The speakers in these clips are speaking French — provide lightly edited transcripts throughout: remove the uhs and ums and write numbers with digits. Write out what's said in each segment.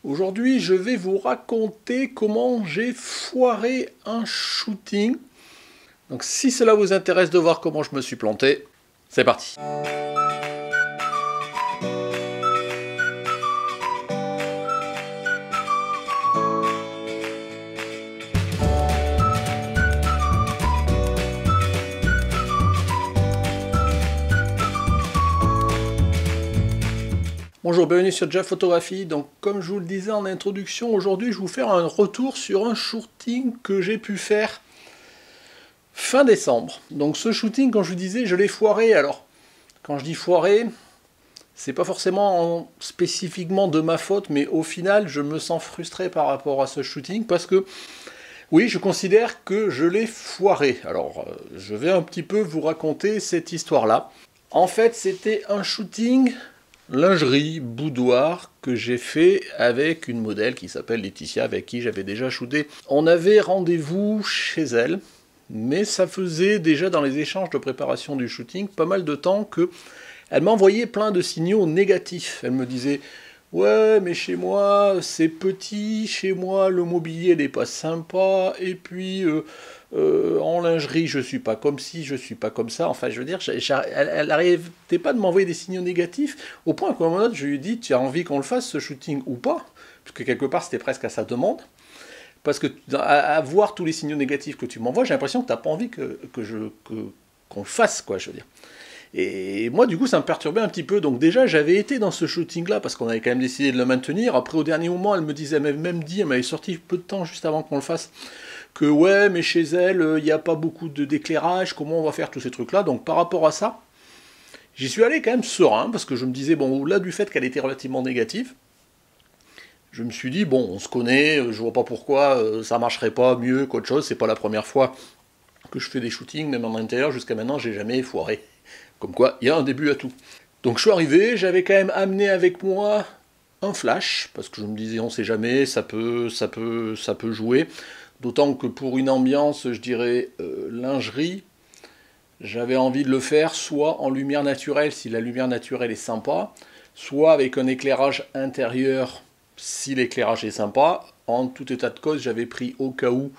Aujourd'hui, je vais vous raconter comment j'ai foiré un shooting. Donc si cela vous intéresse de voir comment je me suis planté, c'est parti. Bonjour, bienvenue sur Jeff Photographie. Donc comme je vous le disais en introduction, aujourd'hui je vais vous faire un retour sur un shooting que j'ai pu faire fin décembre. Donc ce shooting, quand je vous disais, je l'ai foiré. Alors, quand je dis foiré, c'est pas forcément spécifiquement de ma faute, mais au final, je me sens frustré par rapport à ce shooting parce que, oui, je considère que je l'ai foiré. Alors, je vais un petit peu vous raconter cette histoire-là. En fait, c'était un shooting lingerie, boudoir, que j'ai fait avec une modèle qui s'appelle Laetitia, avec qui j'avais déjà shooté. On avait rendez-vous chez elle, mais ça faisait déjà dans les échanges de préparation du shooting pas mal de temps que elle m'envoyait plein de signaux négatifs. Elle me disait « Ouais, mais chez moi, c'est petit, chez moi, le mobilier n'est pas sympa, et puis en lingerie, je suis pas comme ci, je suis pas comme ça. » Enfin, je veux dire, elle n'arrêtait pas de m'envoyer des signaux négatifs, au point qu'à un moment donné, je lui ai dit « Tu as envie qu'on le fasse, ce shooting, ou pas ?» Puisque quelque part, c'était presque à sa demande. Parce que à voir tous les signaux négatifs que tu m'envoies, j'ai l'impression que tu n'as pas envie qu'on le fasse, quoi, je veux dire. Et moi, du coup, ça me perturbait un petit peu. Donc déjà, j'avais été dans ce shooting-là, parce qu'on avait quand même décidé de le maintenir. Après, au dernier moment, elle m'avait sorti peu de temps, juste avant qu'on le fasse, que ouais, mais chez elle, il n'y a pas beaucoup d'éclairage, comment on va faire tous ces trucs-là. Donc par rapport à ça, j'y suis allé quand même serein, parce que je me disais, bon, au-delà du fait qu'elle était relativement négative, je me suis dit, bon, on se connaît, je vois pas pourquoi ça marcherait pas mieux qu'autre chose, c'est pas la première fois que je fais des shootings, même en intérieur, jusqu'à maintenant, j'ai jamais foiré. Comme quoi, il y a un début à tout. Donc je suis arrivé, j'avais quand même amené avec moi un flash, parce que je me disais, on sait jamais, ça peut jouer. D'autant que pour une ambiance, je dirais, lingerie, j'avais envie de le faire soit en lumière naturelle, si la lumière naturelle est sympa, soit avec un éclairage intérieur, si l'éclairage est sympa. En tout état de cause, j'avais pris au cas où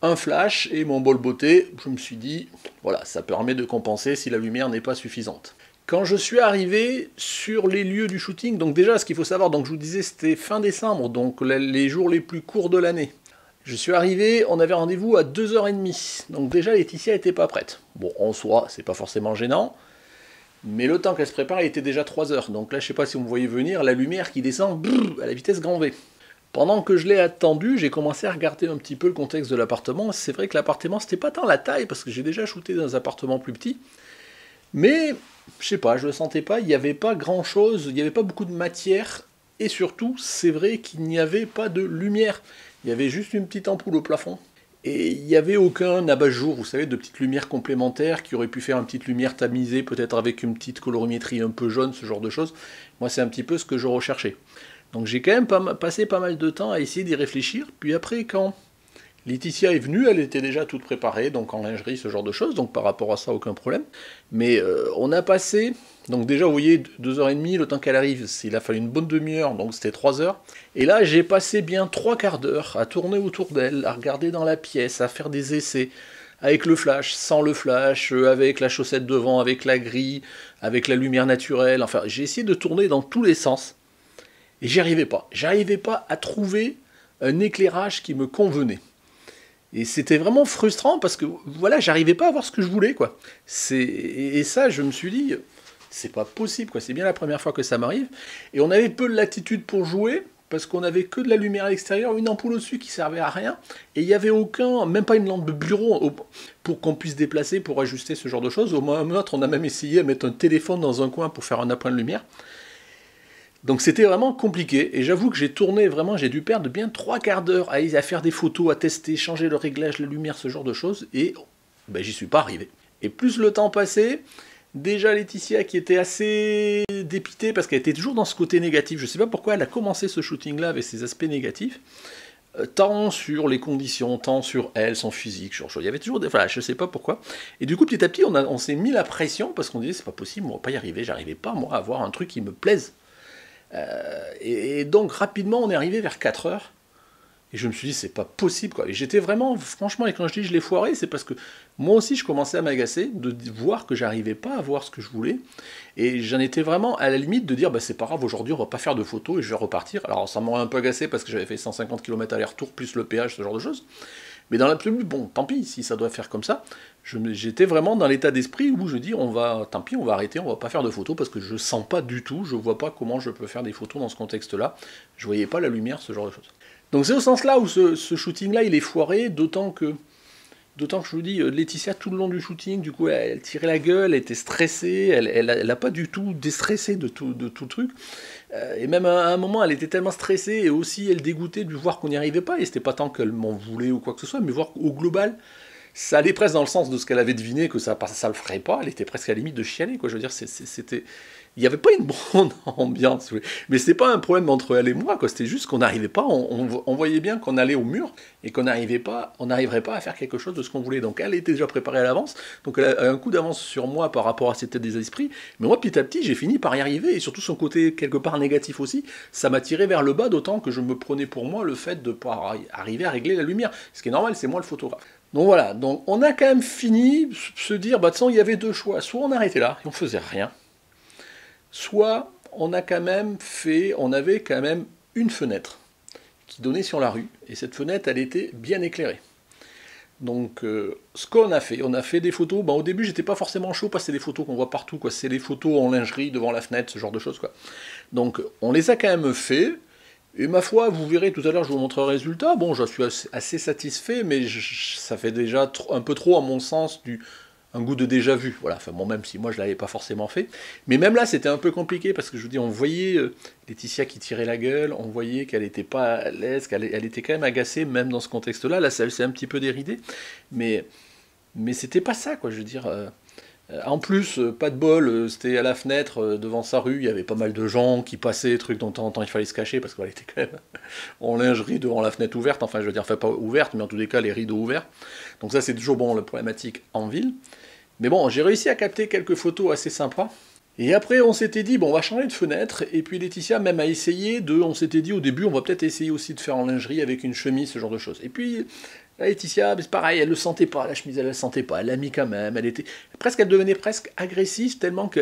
un flash et mon bol beauté, je me suis dit, voilà, ça permet de compenser si la lumière n'est pas suffisante. Quand je suis arrivé sur les lieux du shooting, donc déjà, ce qu'il faut savoir, donc je vous disais, c'était fin décembre, donc les jours les plus courts de l'année. Je suis arrivé, on avait rendez-vous à 2h30, donc déjà Laetitia n'était pas prête. Bon, en soi, c'est pas forcément gênant, mais le temps qu'elle se prépare, il était déjà 3h, donc là, je sais pas si vous me voyez venir, la lumière qui descend à la vitesse grand V. Pendant que je l'ai attendu, j'ai commencé à regarder un petit peu le contexte de l'appartement. C'est vrai que l'appartement, c'était pas tant la taille, parce que j'ai déjà shooté dans un appartement plus petit, mais, je sais pas, je le sentais pas, il n'y avait pas grand-chose, il n'y avait pas beaucoup de matière, et surtout, c'est vrai qu'il n'y avait pas de lumière. Il y avait juste une petite ampoule au plafond, et il n'y avait aucun abat-jour, vous savez, de petites lumières complémentaires qui auraient pu faire une petite lumière tamisée, peut-être avec une petite colorimétrie un peu jaune, ce genre de choses. Moi, c'est un petit peu ce que je recherchais. Donc j'ai quand même passé pas mal de temps à essayer d'y réfléchir, puis après quand Laetitia est venue, elle était déjà toute préparée, donc en lingerie, ce genre de choses, donc par rapport à ça, aucun problème. Mais on a passé, donc déjà vous voyez, 2h30, le temps qu'elle arrive, il a fallu une bonne demi-heure, donc c'était 3h. Et là j'ai passé bien 3/4 d'heure à tourner autour d'elle, à regarder dans la pièce, à faire des essais, avec le flash, sans le flash, avec la chaussette devant, avec la grille, avec la lumière naturelle, enfin j'ai essayé de tourner dans tous les sens. Et j'y arrivais pas. J'arrivais pas à trouver un éclairage qui me convenait. Et c'était vraiment frustrant parce que, voilà, j'arrivais pas à voir ce que je voulais, quoi. Et ça, je me suis dit, c'est pas possible, quoi. C'est bien la première fois que ça m'arrive. Et on avait peu de latitude pour jouer, parce qu'on avait que de la lumière à l'extérieur, une ampoule au-dessus qui servait à rien, et il y avait aucun, même pas une lampe de bureau pour qu'on puisse déplacer, pour ajuster ce genre de choses. Au moins, on a même essayé à mettre un téléphone dans un coin pour faire un appoint de lumière. Donc c'était vraiment compliqué, et j'avoue que j'ai tourné vraiment, j'ai dû perdre bien 3/4 d'heure à faire des photos, à tester, changer le réglage, la lumière, ce genre de choses, et ben, j'y suis pas arrivé. Et plus le temps passait, déjà Laetitia qui était assez dépitée, parce qu'elle était toujours dans ce côté négatif, je sais pas pourquoi elle a commencé ce shooting-là avec ses aspects négatifs, tant sur les conditions, tant sur elle, son physique, il y avait toujours des... Voilà, je sais pas pourquoi. Et du coup, petit à petit, on s'est mis la pression, parce qu'on disait, c'est pas possible, on va pas y arriver, j'arrivais pas, moi, à avoir un truc qui me plaise. Et donc rapidement on est arrivé vers 4 heures. Et je me suis dit, c'est pas possible, quoi. Et j'étais vraiment, franchement, et quand je dis je l'ai foiré, c'est parce que moi aussi, je commençais à m'agacer de voir que j'arrivais pas à voir ce que je voulais. Et j'en étais vraiment à la limite de dire, bah, c'est pas grave, aujourd'hui, on va pas faire de photos et je vais repartir. Alors, ça m'aurait un peu agacé parce que j'avais fait 150 km aller-retour, plus le péage, ce genre de choses. Mais dans l'absolu, bon, tant pis, si ça doit faire comme ça. J'étais vraiment dans l'état d'esprit où je dis, tant pis, on va arrêter, on va pas faire de photos parce que je sens pas du tout, je vois pas comment je peux faire des photos dans ce contexte-là. Je voyais pas la lumière, ce genre de choses. Donc c'est au sens là où ce shooting-là, il est foiré, d'autant que je vous dis, Laetitia, tout le long du shooting, du coup, elle tirait la gueule, elle était stressée, elle a pas du tout déstressé de tout le truc. Et même à un moment, elle était tellement stressée, et aussi elle dégoûtait de voir qu'on n'y arrivait pas, et c'était pas tant qu'elle m'en voulait ou quoi que ce soit, mais voir qu'au global, ça allait presque dans le sens de ce qu'elle avait deviné, que ça le ferait pas, elle était presque à la limite de chialer, quoi. Je veux dire, c'était... Il n'y avait pas une bonne ambiance, mais c'était pas un problème entre elle et moi, quoi. C'était juste qu'on n'arrivait pas, on voyait bien qu'on allait au mur et qu'on n'arriverait pas à faire quelque chose de ce qu'on voulait. Donc elle était déjà préparée à l'avance, donc elle a un coup d'avance sur moi par rapport à ses têtes des esprits, mais moi petit à petit j'ai fini par y arriver, et surtout son côté quelque part négatif aussi, ça m'a tiré vers le bas, d'autant que je me prenais pour moi le fait de pas arriver à régler la lumière, ce qui est normal, c'est moi le photographe. Donc voilà, donc on a quand même fini se dire, bah de toute façon il y avait deux choix, soit on arrêtait là et on faisait rien, soit on avait quand même une fenêtre qui donnait sur la rue, et cette fenêtre, elle était bien éclairée. Donc, ce qu'on a fait des photos. Au début, j'étais pas forcément chaud parce que c'est des photos qu'on voit partout, quoi. C'est des photos en lingerie devant la fenêtre, ce genre de choses, quoi. Donc, on les a quand même fait. Et ma foi, vous verrez tout à l'heure, je vous montre le résultat. Bon, je suis assez satisfait, mais ça fait déjà un peu trop, à mon sens, un goût de déjà vu. Voilà, enfin bon, même si moi je l'avais pas forcément fait. Mais même là, c'était un peu compliqué parce que je vous dis, on voyait Laetitia qui tirait la gueule, on voyait qu'elle était pas à l'aise, elle était quand même agacée, même dans ce contexte-là. Là, ça s'est un petit peu déridé, mais c'était pas ça, quoi. Je veux dire. En plus, pas de bol, c'était à la fenêtre, devant sa rue, il y avait pas mal de gens qui passaient, trucs dont de temps en temps il fallait se cacher, parce qu'elle était quand même en lingerie devant la fenêtre ouverte, enfin je veux dire, enfin pas ouverte, mais en tous les cas les rideaux ouverts. Donc ça c'est toujours bon, la problématique en ville. Mais bon, j'ai réussi à capter quelques photos assez sympas. Et après on s'était dit, bon on va changer de fenêtre, et puis Laetitia même a essayé on s'était dit au début, on va peut-être essayer aussi de faire en lingerie avec une chemise, ce genre de choses. Et puis... Laetitia, c'est pareil, elle le sentait pas, la chemise, elle le sentait pas, elle l'a mis quand même, elle devenait presque agressive, tellement que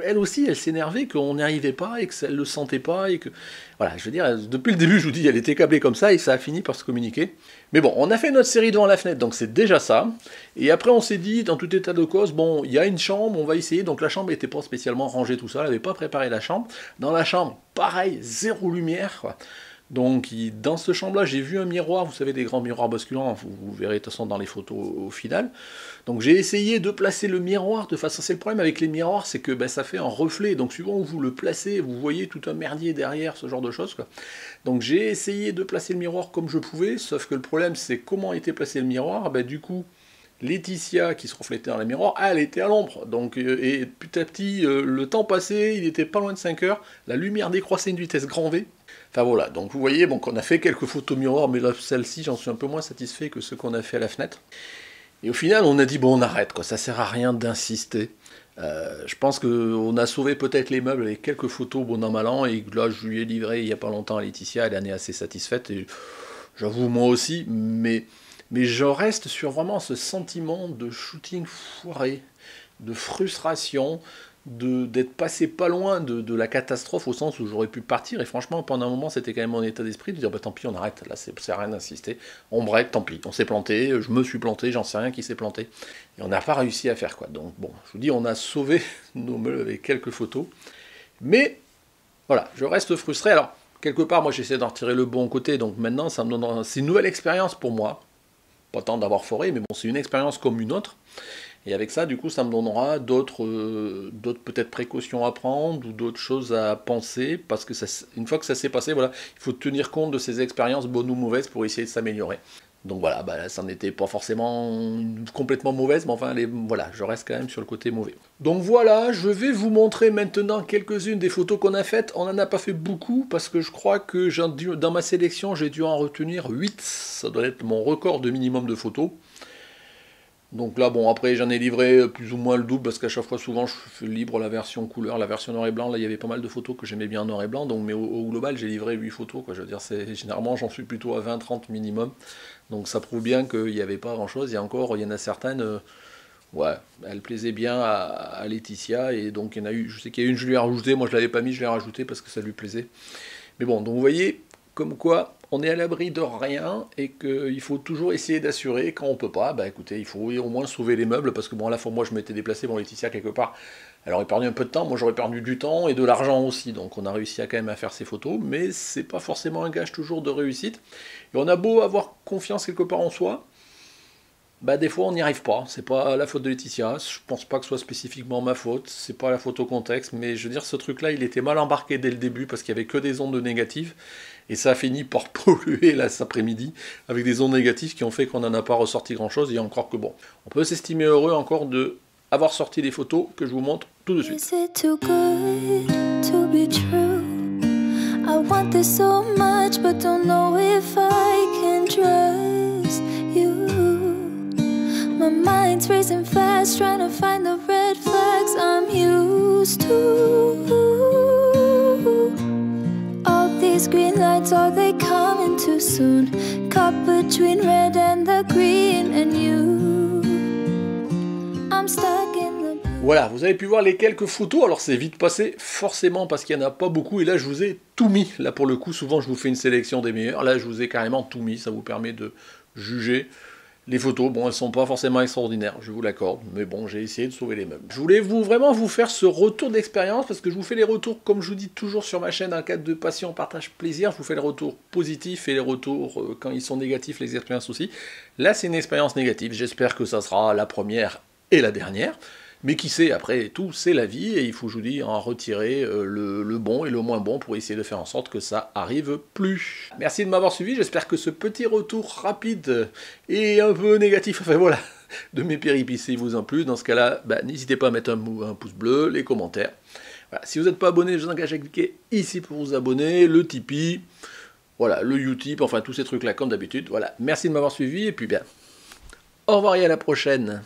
elle aussi, elle s'énervait qu'on n'y arrivait pas, et qu'elle le sentait pas, et que, voilà, je veux dire, depuis le début, je vous dis, elle était câblée comme ça, et ça a fini par se communiquer. Mais bon, on a fait notre série devant la fenêtre, donc c'est déjà ça, et après on s'est dit, dans tout état de cause, bon, il y a une chambre, on va essayer, donc la chambre n'était pas spécialement rangée, tout ça, elle n'avait pas préparé la chambre, dans la chambre, pareil, zéro lumière, quoi. Donc dans cette chambre-là, j'ai vu un miroir, vous savez, des grands miroirs basculants, vous verrez de toute façon dans les photos au final. Donc j'ai essayé de placer le miroir de façon... C'est le problème avec les miroirs, c'est que ça fait un reflet, donc suivant où vous le placez, vous voyez tout un merdier derrière, ce genre de choses, quoi. Donc j'ai essayé de placer le miroir comme je pouvais, sauf que le problème c'est comment était placé le miroir, du coup... Laetitia, qui se reflétait dans le miroir, elle était à l'ombre. Donc, et petit à petit, le temps passait, il était pas loin de 5 heures, la lumière décroissait à une vitesse grand V. Enfin voilà, donc vous voyez, bon, qu'on a fait quelques photos miroirs, mais là, celle-ci, j'en suis un peu moins satisfait que ce qu'on a fait à la fenêtre. Et au final, on a dit, bon, on arrête, quoi, ça sert à rien d'insister. Je pense qu'on a sauvé peut-être les meubles avec quelques photos, bon an mal an, et là, je lui ai livré il n'y a pas longtemps à Laetitia, elle en est assez satisfaite, et j'avoue moi aussi, mais je reste sur vraiment ce sentiment de shooting foiré, de frustration, d'être passé pas loin de la catastrophe, au sens où j'aurais pu partir, et franchement pendant un moment c'était quand même mon état d'esprit de dire tant pis on arrête, là ça sert à rien d'insister, on break, tant pis, on s'est planté, je me suis planté, j'en sais rien qui s'est planté, et on n'a pas réussi à faire quoi. Donc bon, je vous dis, on a sauvé nos meubles avec quelques photos, mais voilà, je reste frustré. Alors quelque part moi j'essaie d'en retirer le bon côté, donc maintenant ça me donne... c'est une nouvelle expérience pour moi, pas tant d'avoir foré, mais bon, c'est une expérience comme une autre. Et avec ça, du coup, ça me donnera d'autres peut-être précautions à prendre ou d'autres choses à penser, parce que une fois que ça s'est passé, voilà, il faut tenir compte de ces expériences, bonnes ou mauvaises, pour essayer de s'améliorer. Donc voilà, là, ça n'était pas forcément complètement mauvaise, mais enfin, voilà, je reste quand même sur le côté mauvais. Donc voilà, je vais vous montrer maintenant quelques-unes des photos qu'on a faites. On n'en a pas fait beaucoup, parce que je crois que dans ma sélection, j'ai dû en retenir 8. Ça doit être mon record de minimum de photos. Donc là, bon, après, j'en ai livré plus ou moins le double, parce qu'à chaque fois, souvent, je fais libre la version couleur, la version noir et blanc. Là, il y avait pas mal de photos que j'aimais bien en noir et blanc, donc, mais au global, j'ai livré 8 photos, quoi. Je veux dire, généralement, j'en suis plutôt à 20-30 minimum. Donc ça prouve bien qu'il n'y avait pas grand-chose. Il y en a certaines, ouais, elles plaisaient bien à Laetitia, et donc il y en a eu, je sais qu'il y a une, je lui ai rajouté, moi je l'avais pas mis, je l'ai rajouté parce que ça lui plaisait. Mais bon, donc vous voyez, comme quoi on est à l'abri de rien et qu'il faut toujours essayer d'assurer. Quand on peut pas, bah écoutez, il faut au moins sauver les meubles, parce que bon, à la fois moi je m'étais déplacé, bon Laetitia quelque part, elle aurait perdu un peu de temps, moi j'aurais perdu du temps et de l'argent aussi, donc on a réussi à quand même à faire ces photos, mais c'est pas forcément un gage toujours de réussite. Et on a beau avoir confiance quelque part en soi, bah des fois on n'y arrive pas, c'est pas la faute de Laetitia, je pense pas que ce soit spécifiquement ma faute, c'est pas la faute au contexte, mais je veux dire ce truc là il était mal embarqué dès le début parce qu'il y avait que des ondes négatives, et ça a fini par polluer là cet après-midi avec des ondes négatives qui ont fait qu'on n'en a pas ressorti grand chose, et encore que bon, on peut s'estimer heureux encore de avoir sorti les photos que je vous montre tout de suite. I want this so much, but don't know if I can trust you. My mind's racing fast, trying to find the red flags I'm used to. All these green lights, are they coming too soon? Caught between red and the green and you. I'm stuck in the... Voilà, vous avez pu voir les quelques photos, alors c'est vite passé, forcément parce qu'il n'y en a pas beaucoup, et là je vous ai tout mis. Là pour le coup, souvent je vous fais une sélection des meilleurs, là je vous ai carrément tout mis, ça vous permet de juger. Les photos, bon, elles sont pas forcément extraordinaires, je vous l'accorde, mais bon, j'ai essayé de sauver les meubles. Je voulais vraiment vous faire ce retour d'expérience, parce que je vous fais les retours, comme je vous dis toujours sur ma chaîne, en cadre de passion, partage, plaisir, je vous fais les retours positifs et les retours, quand ils sont négatifs, les expériences aussi. Là, c'est une expérience négative, j'espère que ça sera la première et la dernière. Mais qui sait, après tout, c'est la vie, et il faut, je vous dis, en retirer le bon et le moins bon pour essayer de faire en sorte que ça arrive plus. Merci de m'avoir suivi, j'espère que ce petit retour rapide et un peu négatif, enfin voilà, de mes péripéties vous en plu. Dans ce cas-là, bah, n'hésitez pas à mettre un pouce bleu, les commentaires. Voilà. Si vous n'êtes pas abonné, je vous engage à cliquer ici pour vous abonner, le Tipeee, voilà, le Utip, enfin tous ces trucs-là comme d'habitude. Voilà, merci de m'avoir suivi, et puis bien, au revoir et à la prochaine.